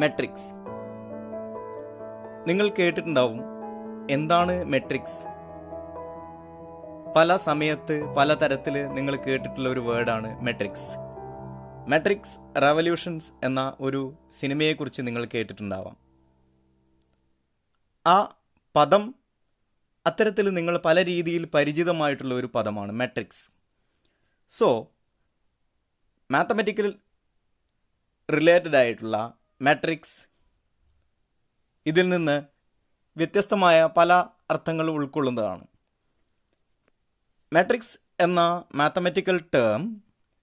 Matrix. നിങ്ങൾ കേട്ടിട്ടുണ്ടാവും എന്താണ് മെട്രിക്സ്. പല സമയത്ത് പല തരത്തിൽ നിങ്ങൾ കേട്ടിട്ടുള്ള ഒരു വേർഡാണ് മെട്രിക്സ്. മെട്രിക്സ് റവല്യൂഷൻസ് എന്ന ഒരു സിനിമയെക്കുറിച്ച് നിങ്ങൾ കേട്ടിട്ടുണ്ടാവാം. ആ പദം അത്തരത്തിൽ നിങ്ങൾ പല രീതിയിൽ പരിചിതമായിട്ടുള്ള ഒരു പദമാണ് മെട്രിക്സ്. സോ മാത്തമാറ്റിക്കൽ റിലേറ്റഡ് ആയിട്ടുള്ള മെട്രിക്സ് ഇതിൽ നിന്ന് വ്യത്യസ്തമായ പല അർത്ഥങ്ങൾ ഉൾക്കൊള്ളുന്നതാണ്. മാട്രിക്സ് എന്ന മാത്തമാറ്റിക്കൽ ടേം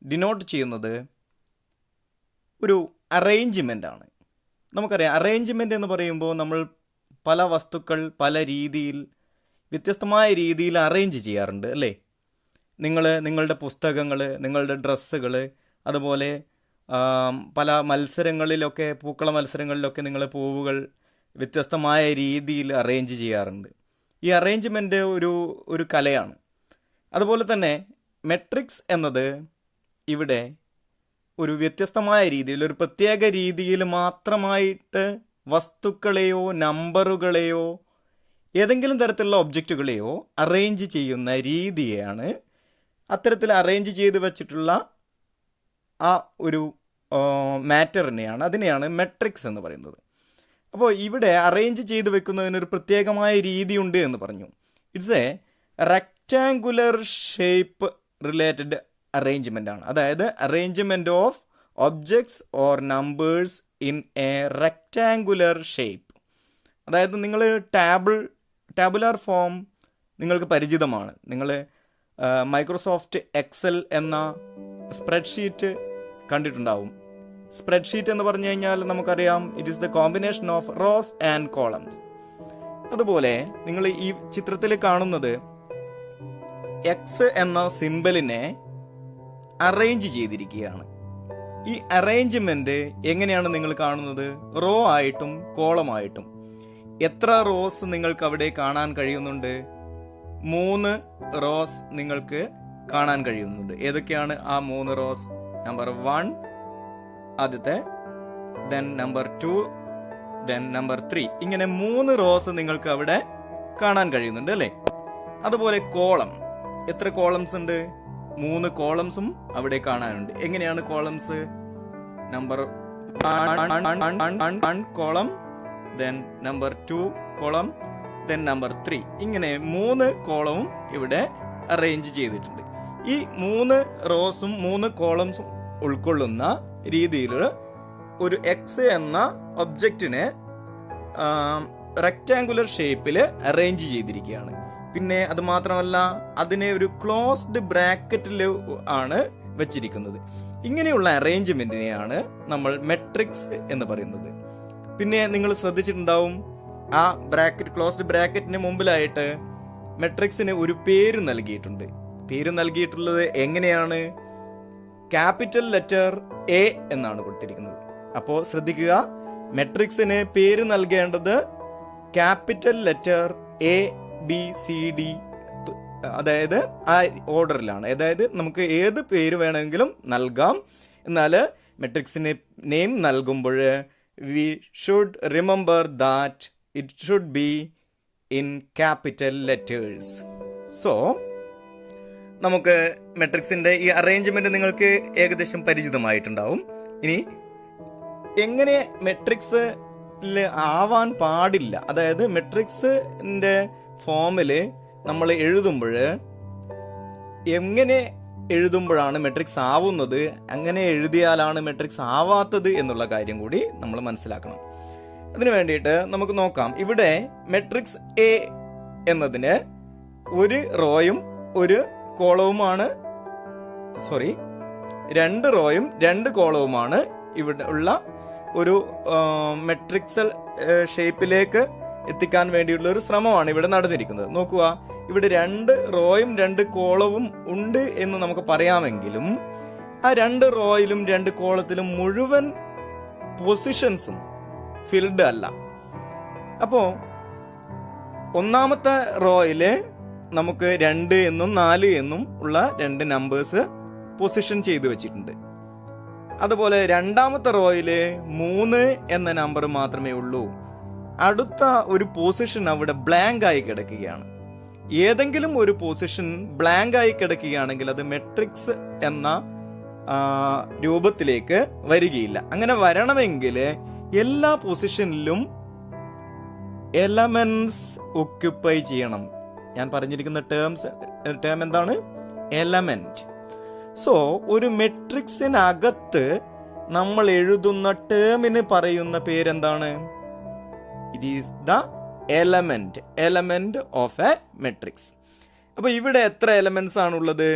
ഡിനോട്ട് ചെയ്യുന്നത് ഒരു അറേഞ്ച്മെൻ്റ് ആണ്. നമുക്കറിയാം, അറേഞ്ച്മെൻ്റ് എന്ന് പറയുമ്പോൾ നമ്മൾ പല വസ്തുക്കൾ പല രീതിയിൽ വ്യത്യസ്തമായ രീതിയിൽ അറേഞ്ച് ചെയ്യാറുണ്ട് അല്ലേ. നിങ്ങളുടെ പുസ്തകങ്ങൾ, നിങ്ങളുടെ ഡ്രസ്സുകൾ, അതുപോലെ പല മത്സരങ്ങളിലൊക്കെ, പൂക്കള മത്സരങ്ങളിലൊക്കെ നിങ്ങൾ പൂവുകൾ വ്യത്യസ്തമായ രീതിയിൽ അറേഞ്ച് ചെയ്യാറുണ്ട്. ഈ അറേഞ്ച്മെൻ്റ് ഒരു കലയാണ്. അതുപോലെ തന്നെ മെട്രിക്സ് എന്നത് ഇവിടെ ഒരു വ്യത്യസ്തമായ രീതിയിൽ, ഒരു പ്രത്യേക രീതിയിൽ മാത്രമായിട്ട് വസ്തുക്കളെയോ നമ്പറുകളെയോ ഏതെങ്കിലും തരത്തിലുള്ള ഒബ്ജക്റ്റുകളെയോ അറേഞ്ച് ചെയ്യുന്ന രീതിയാണ്, അത്തരത്തിൽ അറേഞ്ച് ചെയ്ത് വച്ചിട്ടുള്ള ആ ഒരു മാറ്ററിനെയാണ്, അതിനെയാണ് മെട്രിക്സ് എന്ന് പറയുന്നത്. അപ്പോൾ ഇവിടെ അറേഞ്ച് ചെയ്ത് വെക്കുന്നതിനൊരു പ്രത്യേകമായ രീതിയുണ്ട് എന്ന് പറഞ്ഞു. It's A rectangular shape related arrangement ആണ്. അതായത് arrangement of objects or numbers in A rectangular shape. അതായത് നിങ്ങൾ ടാബുലാർ ഫോം നിങ്ങൾക്ക് പരിചിതമാണ്. നിങ്ങൾ മൈക്രോസോഫ്റ്റ് എക്സൽ എന്ന സ്പ്രെഡ്ഷീറ്റ് കണ്ടിട്ടുണ്ടാവും. സ്പ്രെഡ്ഷീറ്റ് എന്ന് പറഞ്ഞു കഴിഞ്ഞാൽ നമുക്കറിയാം, it is the combination of rows and columns. അതുപോലെ നിങ്ങൾ ഈ ചിത്രത്തിൽ കാണുന്നത് എക്സ് എന്ന സിംബലിനെ അറേഞ്ച് ചെയ്തിരിക്കുകയാണ്. ഈ അറേഞ്ച്മെന്റ് എങ്ങനെയാണ് നിങ്ങൾ കാണുന്നത്? റോ ആയിട്ടും കോളമായിട്ടും. എത്ര റോസ് നിങ്ങൾക്ക് അവിടെ കാണാൻ കഴിയുന്നുണ്ട്? 3 റോസ് നിങ്ങൾക്ക് കാണാൻ കഴിയുന്നുണ്ട്. ഏതൊക്കെയാണ് ആ 3 റോസ്? നമ്പർ 1 ആദ്യത്തെ, ദെൻ നമ്പർ 2, ദെൻ നമ്പർ 3. ഇങ്ങനെ 3 റോസ് നിങ്ങൾക്ക് അവിടെ കാണാൻ കഴിയുന്നുണ്ട് അല്ലേ. അതുപോലെ കോളം, എത്ര കോളംസ് ഉണ്ട്? 3 കോളംസും അവിടെ കാണാനുണ്ട്. എങ്ങനെയാണ് columns? Number 1 column, then number 2 column, then number 3. ഇങ്ങനെ 3 കോളവും ഇവിടെ അറേഞ്ച് ചെയ്തിട്ടുണ്ട്. ഈ 3 റോസും 3 കോളംസും ഉൾക്കൊള്ളുന്ന രീതിയിൽ ഒരു എക്സ് എന്ന ഒബ്ജക്റ്റിനെ റെക്റ്റാങ്കുലർ ഷേപ്പിൽ അറേഞ്ച് ചെയ്തിരിക്കുകയാണ്. പിന്നെ അത് മാത്രമല്ല, അതിനെ ഒരു ക്ലോസ്ഡ് ബ്രാക്കറ്റിൽ ആണ് വെച്ചിരിക്കുന്നത്. ഇങ്ങനെയുള്ള അറേഞ്ച്മെന്റിനെയാണ് നമ്മൾ മെട്രിക്സ് എന്ന് പറയുന്നത്. പിന്നെ നിങ്ങൾ ശ്രദ്ധിച്ചിട്ടുണ്ടാവും, ആ ബ്രാക്കറ്റ്, ക്ലോസ്ഡ് ബ്രാക്കറ്റിന് മുമ്പിലായിട്ട് മെട്രിക്സിന് ഒരു പേര് നൽകിയിട്ടുണ്ട്. പേര് നൽകിയിട്ടുള്ളത് എങ്ങനെയാണ്? ക്യാപിറ്റൽ ലെറ്റർ എ എന്നാണ് കൊടുത്തിരിക്കുന്നത്. അപ്പോൾ ശ്രദ്ധിക്കുക, മെട്രിക്സിന് പേര് നൽകേണ്ടത് capital letter A B C D, അതായത് ആ ഓർഡറിലാണ്. അതായത് നമുക്ക് ഏത് പേര് വേണമെങ്കിലും നൽകാം. എന്നാൽ മെട്രിക്സിന് നെയിം നൽകുമ്പോൾ we should remember that it should be in capital letters. So നമുക്ക് മെട്രിക്സിന്റെ ഈ അറേഞ്ച്മെന്റ് നിങ്ങൾക്ക് ഏകദേശം പരിചിതമായിട്ടുണ്ടാവും. ഇനി എങ്ങനെ മെട്രിക്സിൽ ആവാൻ പാടില്ല, അതായത് മെട്രിക്സിന്റെ ഫോമിൽ നമ്മൾ എഴുതുമ്പോൾ എങ്ങനെ എഴുതുമ്പോഴാണ് മെട്രിക്സ് ആവുന്നത്, അങ്ങനെ എഴുതിയാലാണ് മെട്രിക്സ് ആവാത്തത് എന്നുള്ള കാര്യം കൂടി നമ്മൾ മനസ്സിലാക്കണം. അതിനു വേണ്ടിയിട്ട് നമുക്ക് നോക്കാം. ഇവിടെ മെട്രിക്സ് എ എന്നതിന് ഒരു റോയും ഒരു കോളവുമാണ്, 2 റോയും 2 കോളവുമാണ് ഇവിടെ ഉള്ള ഒരു മെട്രിക്സൽ ഷേപ്പിലേക്ക് എത്തിക്കാൻ വേണ്ടിയുള്ള ഒരു ശ്രമമാണ് ഇവിടെ നടന്നിരിക്കുന്നത്. നോക്കുക, ഇവിടെ 2 റോയും 2 കോളവും ഉണ്ട് എന്ന് നമുക്ക് പറയാമെങ്കിലും ആ 2 റോയിലും 2 കോളത്തിലും മുഴുവൻ പൊസിഷൻസും ഫിൽഡ് അല്ല. അപ്പോ ഒന്നാമത്തെ റോയില് നമുക്ക് 2 എന്നും 4 എന്നും ഉള്ള 2 നമ്പേഴ്സ് പൊസിഷൻ ചെയ്തു വെച്ചിട്ടുണ്ട്. അതുപോലെ രണ്ടാമത്തെ റോയില് 3 എന്ന നമ്പർ മാത്രമേ ഉള്ളൂ. അടുത്ത ഒരു പൊസിഷൻ അവിടെ ബ്ലാങ്ക് ആയി കിടക്കുകയാണ്. ഏതെങ്കിലും ഒരു പൊസിഷൻ ബ്ലാങ്ക് ആയി കിടക്കുകയാണെങ്കിൽ അത് മെട്രിക്സ് എന്ന രൂപത്തിലേക്ക് വരികയില്ല. അങ്ങനെ വരണമെങ്കിൽ എല്ലാ പൊസിഷനിലും എലമെന്റ്സ് ഒക്യുപ്പൈ ചെയ്യണം. ഞാൻ പറഞ്ഞിരിക്കുന്ന ടേം എന്താണ്? എലമെന്റ്. സോ ഒരു മെട്രിക്സിനകത്ത് നമ്മൾ എഴുതുന്ന ടേമിന് പറയുന്ന പേരെന്താണ്? It is the element of a matrix. അപ്പൊ ഇവിടെ എത്ര എലമെന്റ്സ് ആണുള്ളത്?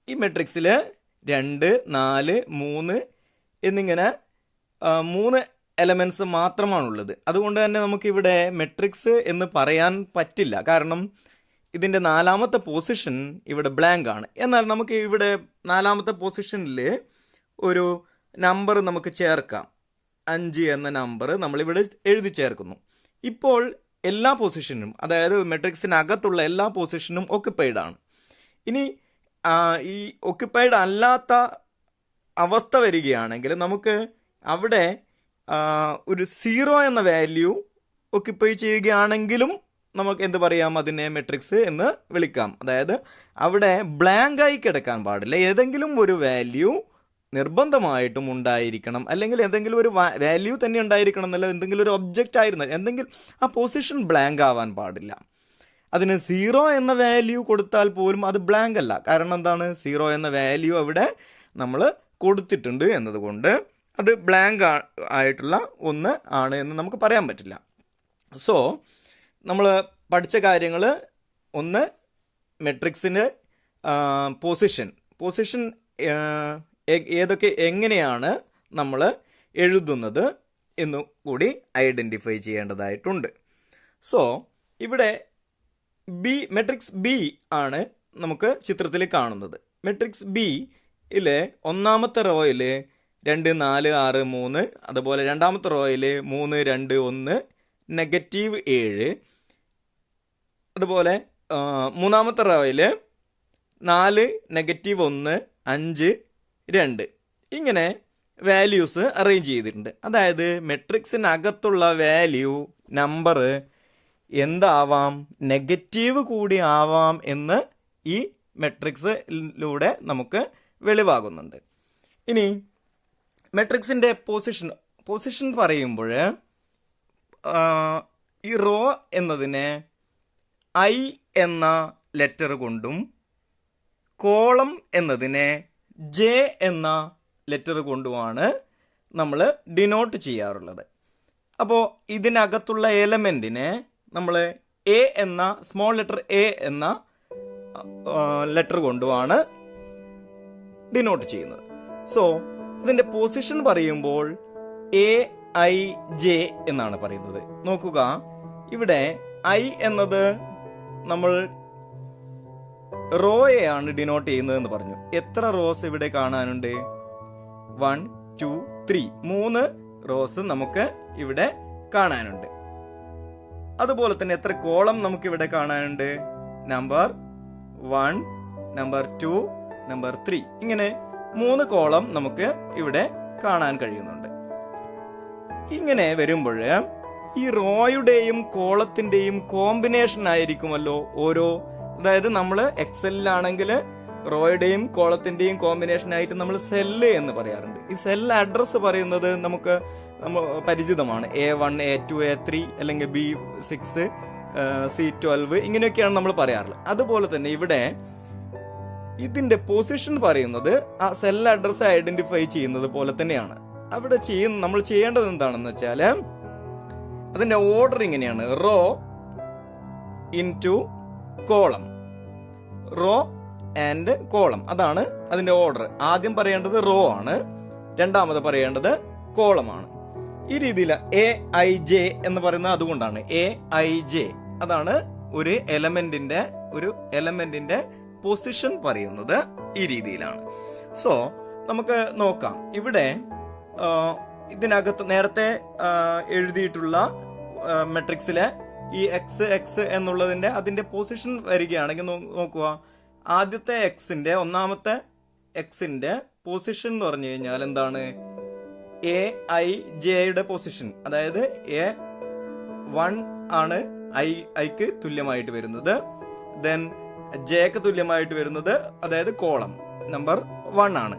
ഈ മെട്രിക്സില് 2, 4, 3 എന്നിങ്ങനെ 3 എലമെന്റ്സ് മാത്രമാണുള്ളത്. അതുകൊണ്ട് തന്നെ നമുക്ക് ഇവിടെ മെട്രിക്സ് എന്ന് പറയാൻ പറ്റില്ല. കാരണം ഇതിന്റെ 4ാമത്തെ പൊസിഷൻ ഇവിടെ ബ്ലാങ്ക് ആണ്. എന്നാൽ നമുക്ക് ഇവിടെ 4ാമത്തെ പൊസിഷനിൽ ഒരു നമ്പർ നമുക്ക് ചേർക്കാം. 5 എന്ന നമ്പർ നമ്മളിവിടെ എഴുതി ചേർക്കുന്നു. ഇപ്പോൾ എല്ലാ പൊസിഷനും, അതായത് മെട്രിക്സിനകത്തുള്ള എല്ലാ പൊസിഷനും ഒക്യുപ്പൈഡ് ആണ്. ഇനി ഈ ഒക്യുപ്പൈഡ് അല്ലാത്ത അവസ്ഥ വരികയാണെങ്കിൽ നമുക്ക് അവിടെ ഒരു 0 എന്ന വാല്യൂ ഒക്യുപ്പൈ ചെയ്യുകയാണെങ്കിലും നമുക്ക് എന്ത് പറയാം? അതിനെ മെട്രിക്സ് എന്ന് വിളിക്കാം. അതായത് അവിടെ ബ്ലാങ്ക് ആയി കിടക്കാൻ പാടില്ല. ഏതെങ്കിലും ഒരു വാല്യൂ നിർബന്ധമായിട്ടും ഉണ്ടായിരിക്കണം. അല്ലെങ്കിൽ എന്തെങ്കിലും ഒരു വാല്യൂ തന്നെ ഉണ്ടായിരിക്കണം എന്നല്ല, എന്തെങ്കിലും ഒരു ഒബ്ജക്റ്റ് ആയിരുന്നു, എന്തെങ്കിലും ആ പൊസിഷൻ ബ്ലാങ്ക് ആവാൻ പാടില്ല. അതിന് 0 എന്ന വാല്യൂ കൊടുത്താൽ പോലും അത് ബ്ലാങ്ക് അല്ല. കാരണം എന്താണ്? 0 എന്ന വാല്യൂ അവിടെ നമ്മൾ കൊടുത്തിട്ടുണ്ട് എന്നതുകൊണ്ട് അത് ബ്ലാങ്ക് ആയിട്ടുള്ള ഒന്ന് ആണ് എന്ന് നമുക്ക് പറയാൻ പറ്റില്ല. സോ നമ്മൾ പഠിച്ച കാര്യങ്ങൾ, ഒന്ന് മെട്രിക്സിൻ്റെ പൊസിഷൻ ഏതൊക്കെ എങ്ങനെയാണ് നമ്മൾ എഴുതുന്നത് എന്നു കൂടി ഐഡൻറ്റിഫൈ ചെയ്യേണ്ടതായിട്ടുണ്ട്. സോ ഇവിടെ മെട്രിക്സ് ബി ആണ് നമുക്ക് ചിത്രത്തിൽ കാണുന്നത്. മെട്രിക്സ് ബിയിലെ 1ാമത്തെ റോയിൽ 2, 4, 6, 3, അതുപോലെ 2ാമത്തെ റോയിൽ 3, 2, 1, -7, അതുപോലെ 3ാമത്തെ റോയിൽ 4, -1, 5, 2 ഇങ്ങനെ വാല്യൂസ് അറേഞ്ച് ചെയ്തിട്ടുണ്ട്. അതായത് മെട്രിക്സിനകത്തുള്ള വാല്യൂ നമ്പർ എന്താവാം? നെഗറ്റീവ് കൂടി ആവാം എന്ന് ഈ മെട്രിക്സിലൂടെ നമുക്ക് വെളിവാകുന്നുണ്ട്. ഇനി മെട്രിക്സിൻ്റെ പൊസിഷൻ പറയുമ്പോൾ ഈ റോ എന്നതിനെ I എന്ന ലെറ്റർ കൊണ്ടും കോളം എന്നതിനെ J എന്ന ലെറ്റർ കൊണ്ടുമാണ് നമ്മൾ ഡിനോട്ട് ചെയ്യാറുള്ളത്. അപ്പോൾ ഇതിനകത്തുള്ള എലമെൻറ്റിനെ നമ്മൾ എ എന്ന സ്മോൾ ലെറ്റർ എ എന്ന ലെറ്റർ കൊണ്ടുമാണ് ഡിനോട്ട് ചെയ്യുന്നത്. സോ ഇതിൻ്റെ പൊസിഷൻ പറയുമ്പോൾ AIJ എന്നാണ് പറയുന്നത്. നോക്കുക, ഇവിടെ I എന്നത് നമ്മൾ റോയെയാണ് ഡിനോട്ട് ചെയ്യുന്നതെന്ന് പറഞ്ഞു. എത്ര റോസ് ഇവിടെ കാണാനുണ്ട്? 1, 2, 3 3 റോസ് നമുക്ക് ഇവിടെ കാണാനുണ്ട്. അതുപോലെ തന്നെ എത്ര കോളം നമുക്ക് ഇവിടെ കാണാനുണ്ട്? നമ്പർ 1, നമ്പർ 2, നമ്പർ 3 ഇങ്ങനെ 3 കോളം നമുക്ക് ഇവിടെ കാണാൻ കഴിയുന്നുണ്ട്. ഇങ്ങനെ വരുമ്പോൾ ഈ റോയുടെയും കോളത്തിന്റെയും കോമ്പിനേഷൻ ആയിരിക്കുമല്ലോ ഓരോ, അതായത് നമ്മൾ എക്സലിലാണെങ്കിൽ റോയുടെയും കോളത്തിന്റെയും കോമ്പിനേഷൻ ആയിട്ട് നമ്മൾ സെല്ല് എന്ന് പറയാറുണ്ട്. ഈ സെല്ല് അഡ്രസ്സ് പറയുന്നത് നമുക്ക് പരിചിതമാണ്. A1, A2, A3 അല്ലെങ്കിൽ B6, C12 ഇങ്ങനെയൊക്കെയാണ് നമ്മൾ പറയാറുള്ളത്. അതുപോലെ തന്നെ ഇവിടെ ഇതിന്റെ പൊസിഷൻ പറയുന്നത് ആ സെൽ അഡ്രസ് ഐഡന്റിഫൈ ചെയ്യുന്നത് പോലെ തന്നെയാണ്. അവിടെ നമ്മൾ ചെയ്യേണ്ടത് എന്താണെന്ന് വെച്ചാൽ അതിന്റെ ഓർഡർ ഇങ്ങനെയാണ്: row into column, row and column, അതാണ് അതിന്റെ ഓർഡർ. ആദ്യം പറയേണ്ടത് റോ ആണ്, രണ്ടാമത് പറയേണ്ടത് കോളമാണ്. ഈ രീതിയിൽ AIJ എന്ന് പറയുന്നത് അതുകൊണ്ടാണ്. AIJ അതാണ് ഒരു എലമെന്റിന്റെ പൊസിഷൻ പറയുന്നത് ഈ രീതിയിലാണ്. സോ നമുക്ക് നോക്കാം. ഇവിടെ ഇതിനകത്ത് നേരത്തെ എഴുതിയിട്ടുള്ള മെട്രിക്സിലെ ഈ എക്സ് എന്നുള്ളതിന്റെ അതിന്റെ പൊസിഷൻ വരികയാണെങ്കിൽ നോക്കുക, ആദ്യത്തെ എക്സിന്റെ ഒന്നാമത്തെ എക്സിന്റെ പൊസിഷൻ എന്ന് പറഞ്ഞു കഴിഞ്ഞാൽ എന്താണ്? എ ഐ ജെയുടെ പൊസിഷൻ, അതായത് A1 ആണ് ഐക്ക് തുല്യമായിട്ട് വരുന്നത്, ദെൻ ജെക്ക് തുല്യമായിട്ട് വരുന്നത്, അതായത് കോളം നമ്പർ 1 ആണ്.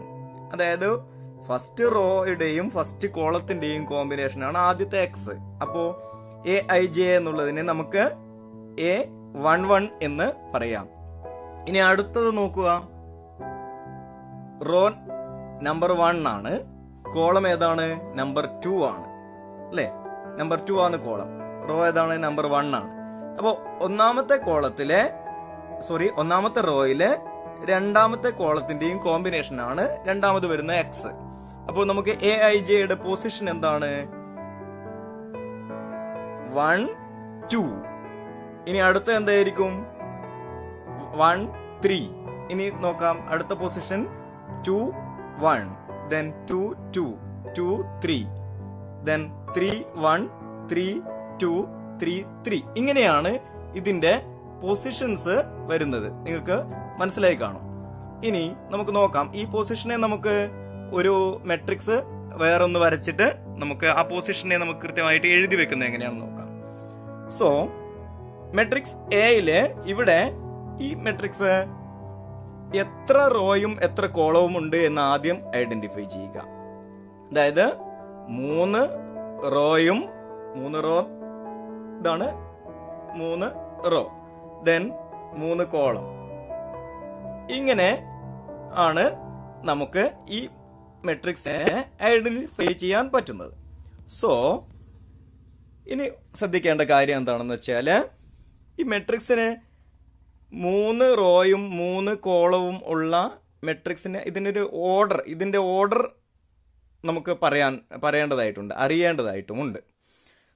അതായത് ഫസ്റ്റ് റോയുടെയും ഫസ്റ്റ് കോളത്തിന്റെയും കോമ്പിനേഷൻ ആണ് ആദ്യത്തെ എക്സ്. അപ്പോ AIJ എന്നുള്ളതിനെ നമുക്ക് A11 എന്ന് പറയാം. ഇനി അടുത്തത് നോക്കുക. റോ നമ്പർ 1 ആണ്, കോളം ഏതാണ്? നമ്പർ 2 ആണ് അല്ലെ? നമ്പർ 2 ആണ് കോളം. റോ ഏതാണ്? നമ്പർ 1 ആണ്. അപ്പോ ഒന്നാമത്തെ റോയിലെ രണ്ടാമത്തെ കോളത്തിന്റെയും കോമ്പിനേഷൻ ആണ് രണ്ടാമത് വരുന്ന എക്സ്. അപ്പോൾ നമുക്ക് AIJയുടെ പൊസിഷൻ എന്താണ്? 1 2. ഇനി അടുത്ത എന്തായിരിക്കും? 1 3. ഇനി നോക്കാം അടുത്ത പൊസിഷൻ 2 1, then 2 2 2 3, then 3 1 3 2 3 3. ഇങ്ങനെയാണ് ഇതിന്റെ പൊസിഷൻസ് വരുന്നത്. നിങ്ങൾക്ക് മനസ്സിലായി കാണും. ഇനി നമുക്ക് നോക്കാം, ഈ പൊസിഷനെ നമുക്ക് ഒരു മെട്രിക്സ് വേറൊന്ന് വരച്ചിട്ട് നമുക്ക് ആ പൊസിഷനെ നമുക്ക് കൃത്യമായിട്ട് എഴുതി വെക്കുന്നത് എങ്ങനെയാണെന്ന് നോക്കാം. സോ മെട്രിക്സ് എയില് ഇവിടെ ഈ മെട്രിക്സ് എത്ര റോയും എത്ര കോളവും ഉണ്ട് എന്ന് ആദ്യം ഐഡന്റിഫൈ ചെയ്യുക. അതായത് 3 റോയും 3 റോ, ഇതാണ് 3 റോ, ദെൻ 3 കോളം. ഇങ്ങനെ ആണ് നമുക്ക് ഈ മെട്രിക്സിനെ ഐഡന്റിഫൈ ചെയ്യാൻ പറ്റുന്നത്. സോ ഇനി ശ്രദ്ധിക്കേണ്ട കാര്യം എന്താണെന്ന് വെച്ചാല്, ഈ മെട്രിക്സിന് 3 റോയും 3 കോളവും ഉള്ള മെട്രിക്സിന് ഇതിന്റെ ഓർഡർ നമുക്ക് പറയേണ്ടതായിട്ടുണ്ട്, അറിയേണ്ടതായിട്ടുമുണ്ട്.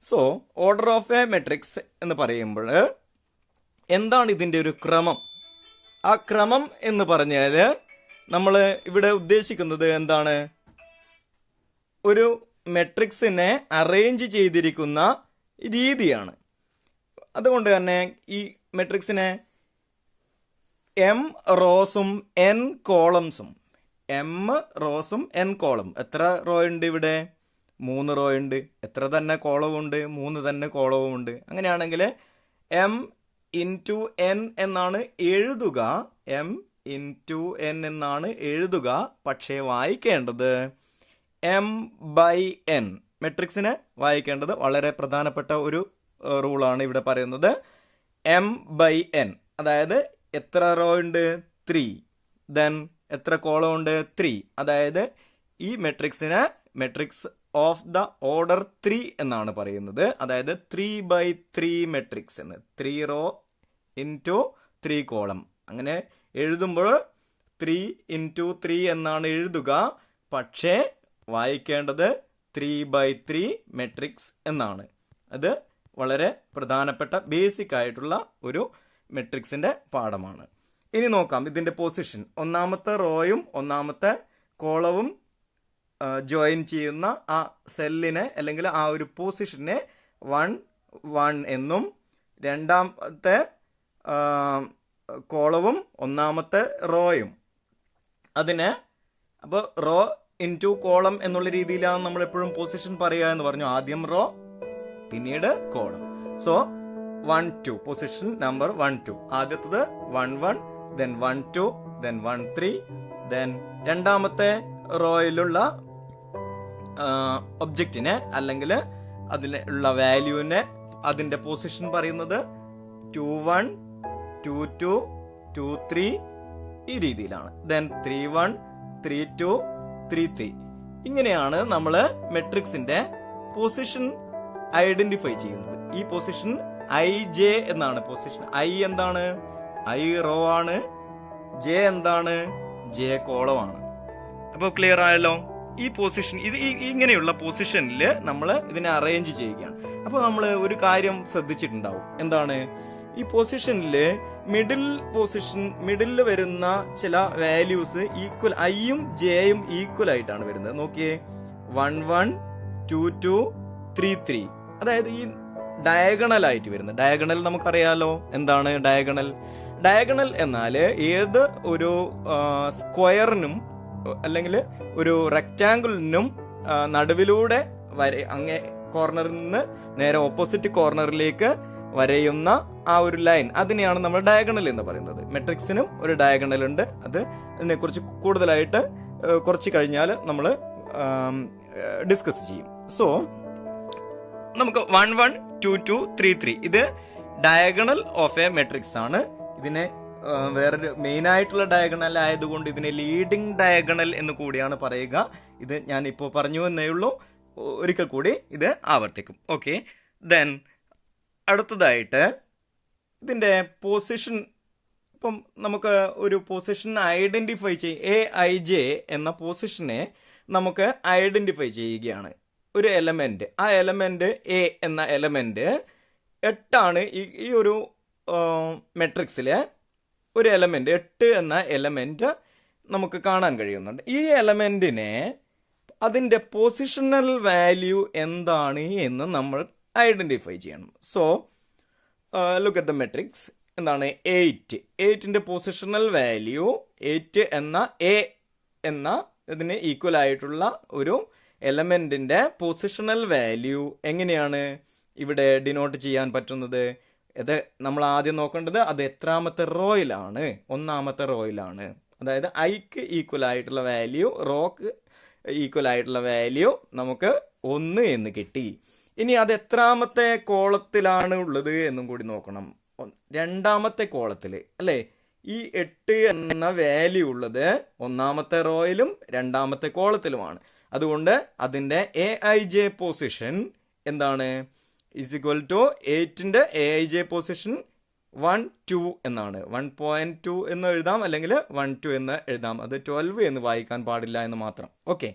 So order of a matrix എന്ന് പറയുമ്പോൾ എന്താണ് ഇതിന്റെ ഒരു ക്രമം? ആ ക്രമം എന്ന് പറഞ്ഞാൽ നമ്മൾ ഇവിടെ ഉദ്ദേശിക്കുന്നത് എന്താണ്? ഒരു മെട്രിക്സിനെ അറേഞ്ച് ചെയ്തിരിക്കുന്ന രീതിയാണ്. അതുകൊണ്ട് തന്നെ ഈ മെട്രിക്സിനെ M റോസും N കോളംസും, M റോസും N കോളം. എത്ര റോ ഉണ്ട് ഇവിടെ? 3 റോ ഉണ്ട്. എത്ര തന്നെ കോളവും ഉണ്ട്? 3 തന്നെ കോളവും ഉണ്ട്. അങ്ങനെയാണെങ്കിൽ M ഇൻറ്റു N എന്നാണ് എഴുതുക. M ഇൻറ്റു N എന്നാണ് എഴുതുക. പക്ഷേ വായിക്കേണ്ടത് M/N. മെട്രിക്സിനെ വായിക്കേണ്ടത് വളരെ പ്രധാനപ്പെട്ട ഒരു റൂളാണ് ഇവിടെ പറയുന്നത്. M/N, അതായത് എത്ര റോ ഉണ്ട്? 3. ദെൻ എത്ര കോളം ഉണ്ട്? 3. അതായത് ഈ മെട്രിക്സിനെ മെട്രിക്സ് ഓഫ് ദ ഓർഡർ 3 എന്നാണ് പറയുന്നത്. അതായത് 3/3 മെട്രിക്സ് എന്ന്. 3 റോ ഇൻറ്റു 3 കോളം. അങ്ങനെ എഴുതുമ്പോൾ 3 ഇൻറ്റു 3 എന്നാണ് എഴുതുക. പക്ഷേ വായിക്കേണ്ടത് 3/3 മെട്രിക്സ് എന്നാണ്. അത് വളരെ പ്രധാനപ്പെട്ട ബേസിക് ആയിട്ടുള്ള ഒരു മെട്രിക്സിന്റെ പാഠമാണ്. ഇനി നോക്കാം ഇതിന്റെ പൊസിഷൻ. ഒന്നാമത്തെ റോയും ഒന്നാമത്തെ കോളവും ജോയിൻ ചെയ്യുന്ന ആ സെല്ലിനെ അല്ലെങ്കിൽ ആ ഒരു പൊസിഷനെ 1 1 എന്നും, രണ്ടാമത്തെ കോളവും ഒന്നാമത്തെ റോയും അതിന്, അപ്പോൾ റോ ഇൻറ്റു കോളം എന്നുള്ള രീതിയിലാണ് നമ്മൾ എപ്പോഴും പൊസിഷൻ പറയുക എന്ന് പറഞ്ഞു. ആദ്യം റോ, പിന്നീട് കോളം. So 1 2, position number 1 2. ആദ്യത്തത് 1 1, ദെൻ 1 2, ദെൻ 1 3, ദെൻ രണ്ടാമത്തെ റോയിലുള്ള ഒബ്ജക്റ്റിനെ അല്ലെങ്കിൽ അതിലുള്ള വാല്യൂവിനെ അതിന്റെ പൊസിഷൻ പറയുന്നത് 2 1 2 2 2 3 ഈ രീതിയിലാണ്. ദെൻ 3 1 3 2 3 3. ഇങ്ങനെയാണ് നമ്മൾ മെട്രിക്സിന്റെ പൊസിഷൻ ഐഡന്റിഫൈ ചെയ്യുന്നത്. ഈ പൊസിഷൻ IJ എന്നാണ് പൊസിഷൻ. I എന്താണ്? I റോ ആണ്. J എന്താണ്? J കോളമാണ്. അപ്പോൾ ക്ലിയർ ആയല്ലോ? ഈ പൊസിഷൻ, ഇത് ഇങ്ങനെയുള്ള പൊസിഷനിൽ നമ്മൾ ഇതിനെ അറേഞ്ച് ചെയ്യുകയാണ്. അപ്പോൾ നമ്മൾ ഒരു കാര്യം ശ്രദ്ധിച്ചിട്ടുണ്ടാവും. എന്താണ്? ഈ പൊസിഷനിൽ മിഡിലിൽ വരുന്ന ചില വാല്യൂസ് ഈക്വൽ, ഐയും ജെയും ഈക്വൽ ആയിട്ടാണ് വരുന്നത്. നോക്കിയേ, 1 1 2 2 3 3. അതായത് ഈ ഡയഗണൽ ആയിട്ട് വരുന്നത്. ഡയഗണൽ നമുക്കറിയാലോ എന്താണ് ഡയഗണൽ. ഡയഗണൽ എന്നാൽ ഏത് ഒരു സ്ക്വയറിനും അല്ലെങ്കിൽ ഒരു റെക്റ്റാങ്കിളിനും നടുവിലൂടെ അങ്ങേ കോർണറിൽ നിന്ന് നേരെ ഓപ്പോസിറ്റ് കോർണറിലേക്ക് വരയുന്ന ആ ഒരു ലൈൻ, അതിനെയാണ് നമ്മൾ ഡയഗണൽ എന്ന് പറയുന്നത്. മെട്രിക്സിനും ഒരു ഡയഗണൽ ഉണ്ട്. അതിനെക്കുറിച്ച് കൂടുതലായിട്ട് കുറച്ച് കഴിഞ്ഞാൽ നമ്മൾ ഡിസ്കസ് ചെയ്യും. സോ നമുക്ക് 1 1 2 2 3 3 ഇത് ഡയഗണൽ ഓഫ് എ മെട്രിക്സ് ആണ്. ഇതിനെ വേറൊരു മെയിൻ ആയിട്ടുള്ള ഡയഗണൽ ആയതുകൊണ്ട് ഇതിനെ ലീഡിംഗ് ഡയഗണൽ എന്ന് കൂടിയാണ് പറയുക. ഇത് ഞാൻ ഇപ്പോൾ പറഞ്ഞു എന്നേ ഉള്ളൂ. ഒരിക്കൽ കൂടി ഇത് ആവർത്തിക്കും. ഓക്കെ, ദെൻ അടുത്തതായിട്ട് ഇതിൻ്റെ പൊസിഷൻ. ഇപ്പം നമുക്ക് ഒരു പൊസിഷൻ ഐഡന്റിഫൈ AIJ എന്ന പൊസിഷനെ നമുക്ക് ഐഡന്റിഫൈ ചെയ്യുകയാണ്. ഒരു എലമെന്റ്, ആ എലമെന്റ് A എന്ന എലമെന്റ് 8 ആണ്. ഈ ഒരു മെട്രിക്സിലെ ഒരു എലമെന്റ് 8 എന്ന എലമെന്റ് നമുക്ക് കാണാൻ കഴിയുന്നുണ്ട്. ഈ എലമെന്റിനെ അതിൻ്റെ പൊസിഷണൽ വാല്യൂ എന്താണ് എന്ന് നമ്മൾ ഐഡന്റിഫൈ ചെയ്യണം. So look at the matrix. എന്താണ് 8? 8ന്റെ പൊസിഷണൽ വാല്യൂ 8 എന്ന A എന്ന ഇതിന് ഈക്വൽ ആയിട്ടുള്ള ഒരു എലമെന്റിന്റെ പൊസിഷണൽ വാല്യൂ എങ്ങനെയാണ് ഇവിടെ ഡിനോട്ട് ചെയ്യാൻ പറ്റുന്നത്? ഇത് നമ്മൾ ആദ്യം നോക്കേണ്ടത് അത് എത്രാമത്തെ റോയിലാണ്. 1ാമത്തെ റോയിലാണ്. അതായത് ഐക്ക് ഈക്വൽ ആയിട്ടുള്ള വാല്യൂ, റോക്ക് ഈക്വൽ ആയിട്ടുള്ള വാല്യൂ നമുക്ക് 1 എന്ന് കിട്ടി. ഇനി അത് എത്രാമത്തെ കോളത്തിലാണ് ഉള്ളത് എന്നും കൂടി നോക്കണം. 2ാമത്തെ കോളത്തിൽ അല്ലേ? ഈ 8 എന്ന വാല്യൂ ഉള്ളത് 1ാമത്തെ റോയിലും 2ാമത്തെ കോളത്തിലുമാണ്. അതുകൊണ്ട് അതിൻ്റെ AIJ പൊസിഷൻ എന്താണ്? ഈസ് ഈക്വൽ ടു 8ന്റെ AIJ പൊസിഷൻ 1 2 എന്നാണ്. 1.2 എന്ന് എഴുതാം, അല്ലെങ്കിൽ 1 2 എന്ന് എഴുതാം. അത് 12 എന്ന് വായിക്കാൻ പാടില്ല എന്ന് മാത്രം. ഓക്കെ,